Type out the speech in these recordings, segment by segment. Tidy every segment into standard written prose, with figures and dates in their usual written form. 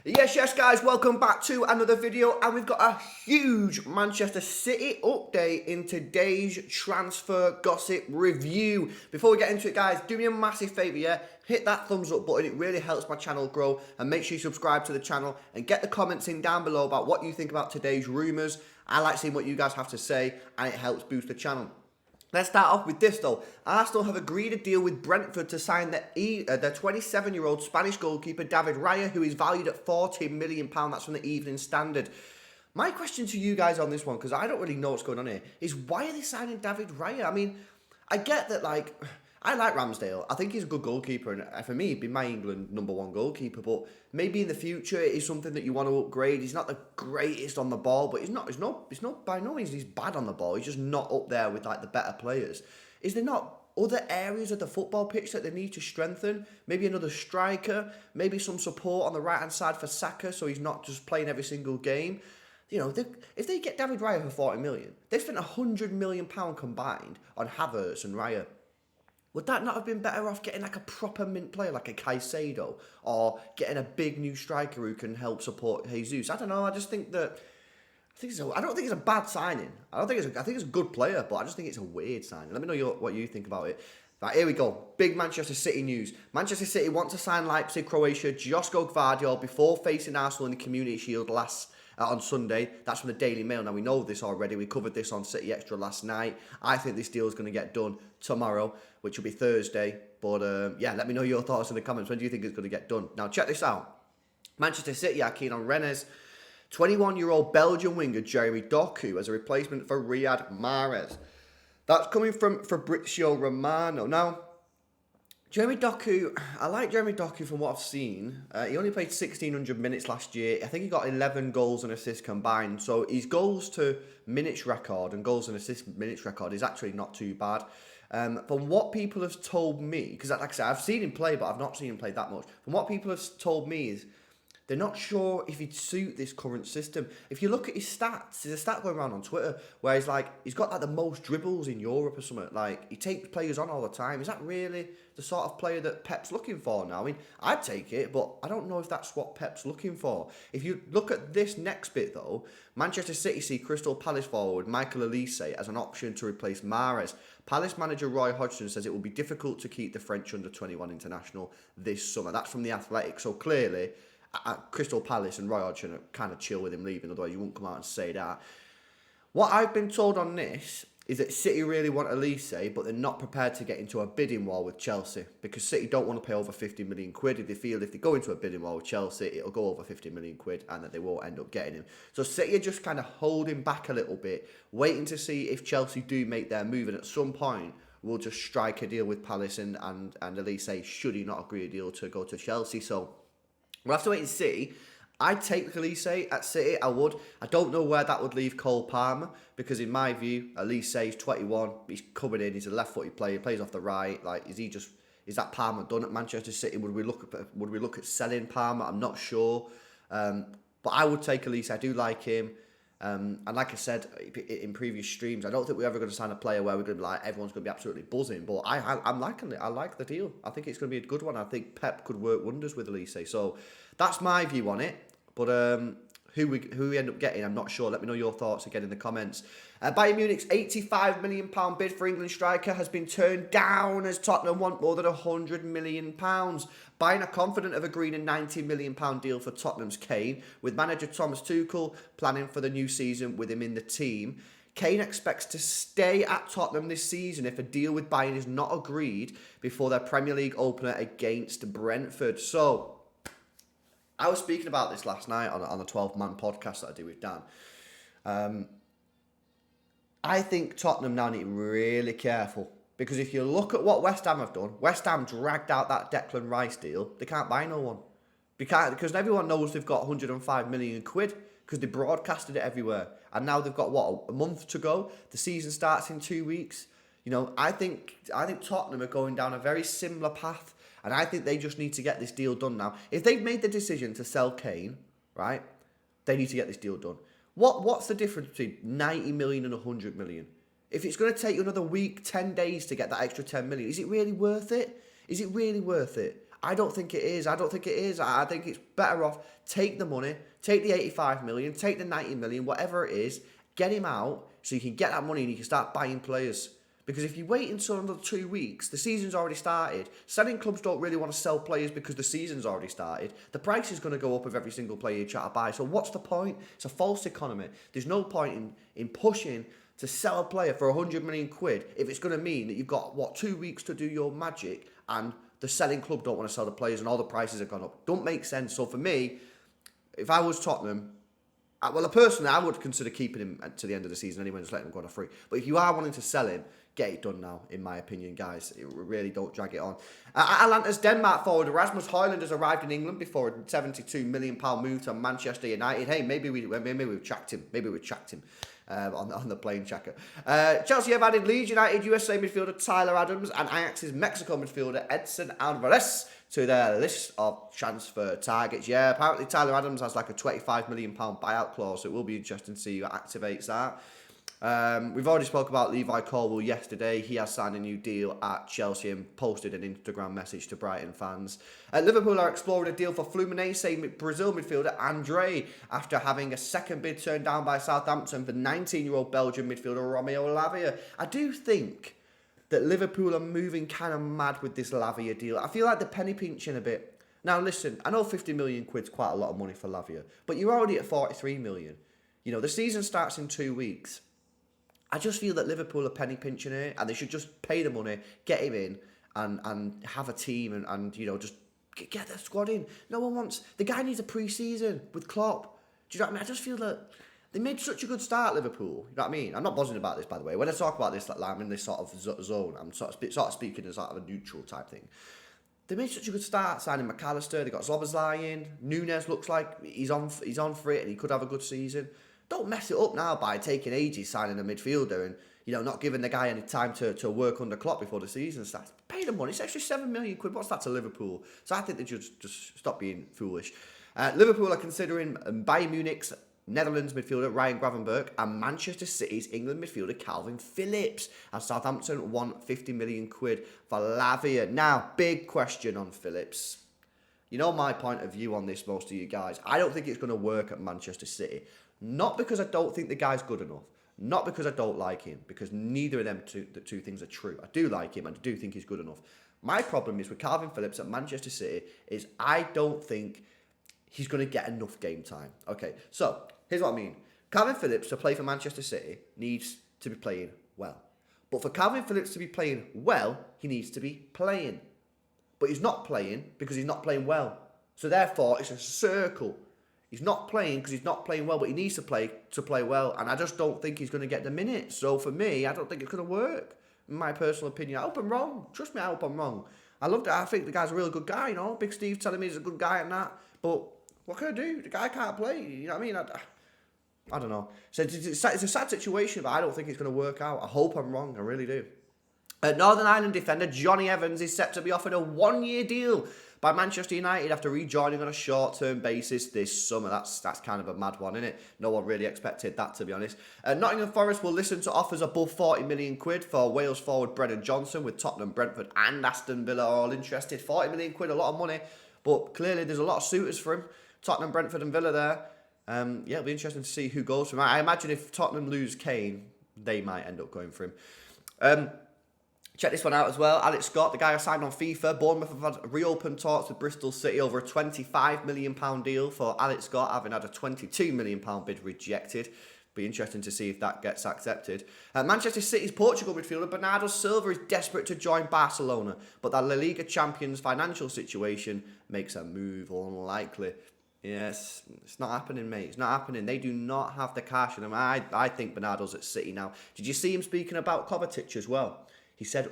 Yes, guys, welcome back to another video, and we've got a huge Manchester City update in today's transfer gossip review. Before we get into it, guys, do me a massive favour, yeah? Hit that thumbs up button, it really helps my channel grow, and make sure you subscribe to the channel, and get the comments in down below about what you think about today's rumours. I like seeing what you guys have to say, and it helps boost the channel. Let's start off with this though. Arsenal have agreed a deal with Brentford to sign the 27-year-old Spanish goalkeeper David Raya, who is valued at £40 million. That's from the Evening Standard. My question to you guys on this one, because I don't really know what's going on here, is why are they signing David Raya? I mean, I get that, like, I like Ramsdale. I think he's a good goalkeeper, and for me, he'd be my England #1 goalkeeper. But maybe in the future, it is something that you want to upgrade. He's not the greatest on the ball, but he's not by no means he's bad on the ball. He's just not up there with like the better players. Is there not other areas of the football pitch that they need to strengthen? Maybe another striker, maybe some support on the right hand side for Saka, so he's not just playing every single game. You know, if they get David Raya for 40 million, they've spent £100 million combined on Havertz and Raya. Would that not have been better off getting like a proper mint player like a Caicedo, or getting a big new striker who can help support Jesus? I don't know. I just think that I don't think it's a bad signing. I think it's a good player, but I just think it's a weird signing. Let me know what you think about it. Right, here we go. Big Manchester City news. Manchester City want to sign Leipzig, Croatia, Josko Gvardiol before facing Arsenal in the Community Shield on Sunday. That's from the Daily Mail. Now, we know this already. We covered this on City Extra last night. I think this deal is going to get done tomorrow, which will be Thursday. But yeah, let me know your thoughts in the comments. When do you think it's going to get done? Now, check this out. Manchester City are keen on Rennes 21-year-old Belgian winger Jeremy Doku as a replacement for Riyad Mahrez. That's coming from Fabrizio Romano. Now, Jeremy Doku, I like Jeremy Doku from what I've seen. He only played 1,600 minutes last year. I think he got 11 goals and assists combined. So his goals to minutes record and goals and assists minutes record is actually not too bad. From what people have told me, because like I said, I've seen him play, but I've not seen him play that much. From what people have told me is they're not sure if he'd suit this current system. If you look at his stats, there's a stat going around on Twitter where he's got like the most dribbles in Europe or something. Like, he takes players on all the time. Is that really the sort of player that Pep's looking for now? I mean, I'd take it, but I don't know if that's what Pep's looking for. If you look at this next bit though, Manchester City see Crystal Palace forward Michael Olise as an option to replace Mahrez. Palace manager Roy Hodgson says it will be difficult to keep the French under-21 international this summer. That's from The Athletic. So clearly, Crystal Palace and Roy Hodgson are kind of chill with him leaving, otherwise you wouldn't come out and say that. What I've been told on this is that City really want Olise, but they're not prepared to get into a bidding war with Chelsea, because City don't want to pay over 50 million quid. If they feel if they go into a bidding war with Chelsea, it'll go over 50 million quid and that they won't end up getting him. So City are just kind of holding back a little bit, waiting to see if Chelsea do make their move, and at some point we'll just strike a deal with Palace and Olise, should he not agree a deal to go to Chelsea. So we'll have to wait and see. I'd take Olise at City, I would. I don't know where that would leave Cole Palmer, because in my view, Olise is 21, he's coming in, he's a left-footed player, he plays off the right. Like, is that Palmer done at Manchester City? Would we look at selling Palmer? I'm not sure. But I would take Olise, I do like him. And like I said in previous streams, I don't think we're ever going to sign a player where we're going to be like, everyone's going to be absolutely buzzing. But I'm liking it. I like the deal. I think it's going to be a good one. I think Pep could work wonders with Olise. So that's my view on it. But who we end up getting, I'm not sure. Let me know your thoughts again in the comments. Bayern Munich's £85 million bid for England striker has been turned down as Tottenham want more than £100 million. Bayern are confident of agreeing a £90 million deal for Tottenham's Kane, with manager Thomas Tuchel planning for the new season with him in the team. Kane expects to stay at Tottenham this season if a deal with Bayern is not agreed before their Premier League opener against Brentford. So, I was speaking about this last night on the 12-man podcast that I do with Dan. I think Tottenham now need to be really careful, because if you look at what West Ham have done, West Ham dragged out that Declan Rice deal. They can't buy no one. Because everyone knows they've got 105 million quid, because they broadcasted it everywhere. And now they've got, a month to go? The season starts in 2 weeks. You know, I think Tottenham are going down a very similar path. And I think they just need to get this deal done now. If they've made the decision to sell Kane, right, they need to get this deal done. What's the difference between 90 million and 100 million? If it's going to take you another week, 10 days to get that extra 10 million, is it really worth it? Is it really worth it? I don't think it is. I don't think it is. I think it's better off, take the money, take the 85 million, take the 90 million, whatever it is, get him out so you can get that money and you can start buying players. Because if you wait until another 2 weeks, the season's already started. Selling clubs don't really want to sell players because the season's already started. The price is going to go up of every single player you try to buy. So what's the point? It's a false economy. There's no point in pushing to sell a player for 100 million quid if it's going to mean that you've got, 2 weeks to do your magic and the selling club don't want to sell the players and all the prices have gone up. Don't make sense. So for me, if I was Tottenham, personally, I would consider keeping him to the end of the season anyway and just letting him go on a free. But if you are wanting to sell him, get it done now, in my opinion, guys. Really don't drag it on. Atlanta's Denmark forward Rasmus Højlund has arrived in England before a £72 million move to Manchester United. Hey, maybe we've tracked him. Maybe we've tracked him on the plane tracker. Chelsea have added Leeds United USA midfielder Tyler Adams and Ajax's Mexico midfielder Edson Alvarez to their list of transfer targets. Yeah, apparently Tyler Adams has like a £25 million buyout clause, so it will be interesting to see who activates that. We've already spoke about Levi Colwill yesterday. He has signed a new deal at Chelsea and posted an Instagram message to Brighton fans. Liverpool are exploring a deal for Fluminense Brazil midfielder Andre after having a second bid turned down by Southampton for 19-year-old Belgian midfielder Romeo Lavia. I do think that Liverpool are moving kind of mad with this Lavia deal. I feel like they're penny pinching a bit. Now listen, I know 50 million quid's quite a lot of money for Lavia, but you're already at 43 million. You know, the season starts in 2 weeks. I just feel that Liverpool are penny pinching it and they should just pay the money, get him in and have a team and you know, just get their squad in. No one wants... The guy needs a pre-season with Klopp. Do you know what I mean? I just feel that they made such a good start, Liverpool. You know what I mean? I'm not buzzing about this, by the way. When I talk about this, like I'm in this sort of zone. I'm sort of speaking as sort of a neutral type thing. They made such a good start signing McAllister. They got Szoboszlai in. Nunez looks like he's on for it and he could have a good season. Don't mess it up now by taking ages signing a midfielder and, you know, not giving the guy any time to work under Klopp before the season starts. Pay the money. It's extra 7 million quid. What's that to Liverpool? So I think they should just stop being foolish. Liverpool are considering Bayern Munich's Netherlands midfielder Ryan Gravenberch and Manchester City's England midfielder Calvin Phillips. And Southampton want 50 million quid for Lavia. Now, big question on Phillips. You know my point of view on this, most of you guys. I don't think it's going to work at Manchester City. Not because I don't think the guy's good enough. Not because I don't like him. Because neither of them the two things are true. I do like him and I do think he's good enough. My problem is with Calvin Phillips at Manchester City is I don't think he's going to get enough game time. Okay, so here's what I mean. Calvin Phillips to play for Manchester City needs to be playing well. But for Calvin Phillips to be playing well, he needs to be playing. But he's not playing because he's not playing well. So therefore, it's a circle. He's not playing because he's not playing well, but he needs to play well. And I just don't think he's going to get the minutes. So for me, I don't think it's going to work. In my personal opinion, I hope I'm wrong. Trust me, I hope I'm wrong. I think the guy's a really good guy, you know. Big Steve telling me he's a good guy and that. But what can I do? The guy can't play. You know what I mean? I don't know. So it's a sad situation, but I don't think it's going to work out. I hope I'm wrong. I really do. Northern Ireland defender Johnny Evans is set to be offered a 1-year deal by Manchester United after rejoining on a short-term basis this summer. That's kind of a mad one, isn't it? No one really expected that, to be honest. Nottingham Forest will listen to offers above 40 million quid for Wales forward Brennan Johnson, with Tottenham, Brentford and Aston Villa all interested. 40 million quid, a lot of money, but clearly there's a lot of suitors for him. Tottenham, Brentford and Villa there. Yeah, it'll be interesting to see who goes for him. I imagine if Tottenham lose Kane, they might end up going for him. Check this one out as well. Alex Scott, the guy I signed on FIFA. Bournemouth have had reopened talks with Bristol City over a £25 million deal for Alex Scott, having had a £22 million bid rejected. Be interesting to see if that gets accepted. Manchester City's Portugal midfielder Bernardo Silva is desperate to join Barcelona, but the La Liga champions' financial situation makes a move unlikely. Yes, it's not happening, mate. It's not happening. They do not have the cash in them. I think Bernardo's at City now. Did you see him speaking about Kovacic as well? He said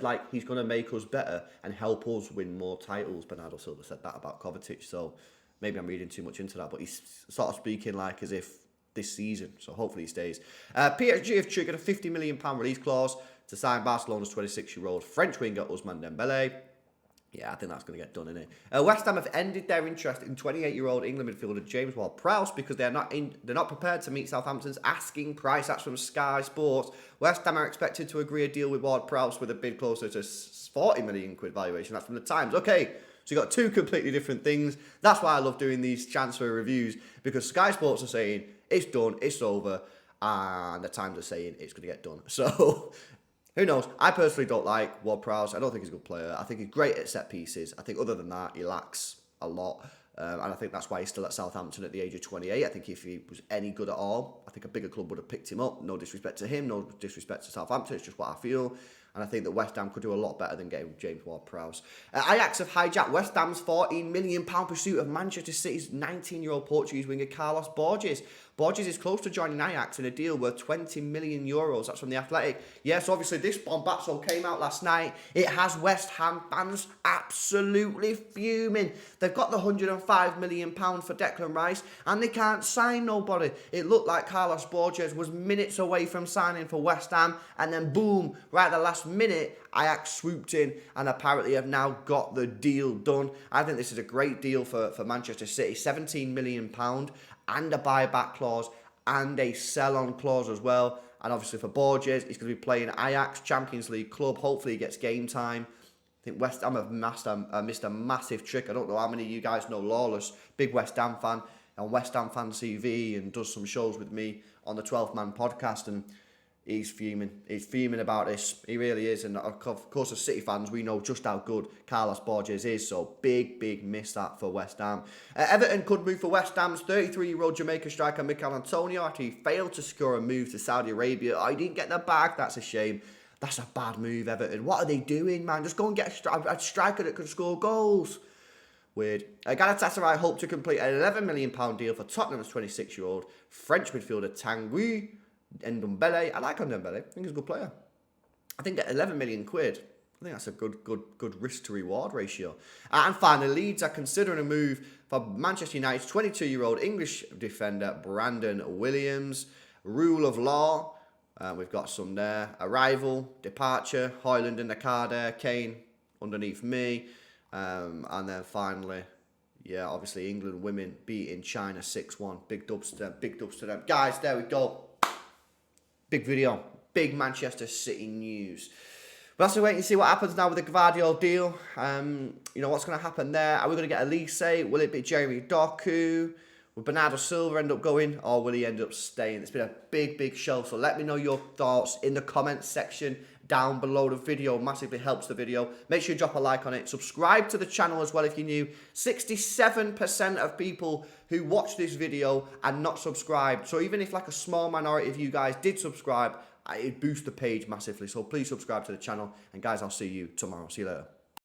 like he's going to make us better and help us win more titles. Bernardo Silva said that about Kovacic, so maybe I'm reading too much into that, but he's sort of speaking like as if this season, so hopefully he stays. PSG have triggered a £50 million release clause to sign Barcelona's 26-year-old French winger Ousmane Dembele. Yeah, I think that's going to get done, innit? West Ham have ended their interest in 28-year-old England midfielder James Ward-Prowse because they're not prepared to meet Southampton's asking price. That's from Sky Sports. West Ham are expected to agree a deal with Ward-Prowse with a bid closer to 40 million quid valuation. That's from the Times. Okay, So you've got two completely different things. That's why I love doing these transfer reviews, because Sky Sports are saying it's done, it's over, and the Times are saying it's going to get done. So who knows? I personally don't like Ward-Prowse. I don't think he's a good player. I think he's great at set pieces. I think other than that, he lacks a lot. And I think that's why he's still at Southampton at the age of 28. I think if he was any good at all, I think a bigger club would have picked him up. No disrespect to him, no disrespect to Southampton. It's just what I feel. And I think that West Ham could do a lot better than getting James Ward-Prowse. Ajax have hijacked West Ham's £14 million pursuit of Manchester City's 19-year-old Portuguese winger Carlos Borges. Borges is close to joining Ajax in a deal worth €20 million. That's from The Athletic. Yes, obviously this bombazzo came out last night. It has West Ham fans absolutely fuming. They've got the £105 million for Declan Rice and they can't sign nobody. It looked like Carlos Borges was minutes away from signing for West Ham, and then boom, right at the last minute, Ajax swooped in and apparently have now got the deal done. I think this is a great deal for Manchester City. £17 million and a buyback clause and a sell-on clause as well. And obviously for Borges, he's going to be playing Ajax, Champions League club. Hopefully he gets game time. I think West Ham have missed a massive trick. I don't know how many of you guys know Lawless, big West Ham fan, on West Ham Fan TV, and does some shows with me on the 12th Man podcast, and he's fuming. He's fuming about this. He really is. And of course, as City fans, we know just how good Carlos Borges is. So big miss that for West Ham. Everton could move for West Ham's 33-year-old Jamaican striker Mikel Antonio after he failed to secure a move to Saudi Arabia. Oh, he didn't get the bag. That's a shame. That's a bad move, Everton. What are they doing, man? Just go and get a striker that can score goals. Weird. Galatasaray hope to complete an £11 million deal for Tottenham's 26-year-old French midfielder Tanguy Ndombele. I like Ndombele. I think he's a good player. I think at £11 million, I think that's a good risk to reward ratio. And finally, Leeds are considering a move for Manchester United's 22-year-old English defender Brandon Williams. Rule of law. We've got some there. Arrival, departure, Højlund in the car there, Kane underneath me. And then finally, yeah, obviously England women beating China 6-1. Big dubs to them. Guys, there we go. Big video. Big Manchester City news. We'll have to wait and see what happens now with the Gvardiol deal. What's going to happen there? Are we going to get Olise? Will it be Jeremy Doku? Will Bernardo Silva end up going, or will he end up staying? It's been a big show, so let me know your thoughts in the comments section down below the video. Massively helps the video. Make sure you drop a like on it. Subscribe to the channel as well if you're new. 67% of people who watch this video are not subscribed. So even if like a small minority of you guys did subscribe, it boosts the page massively. So please subscribe to the channel. And guys, I'll see you tomorrow. See you later.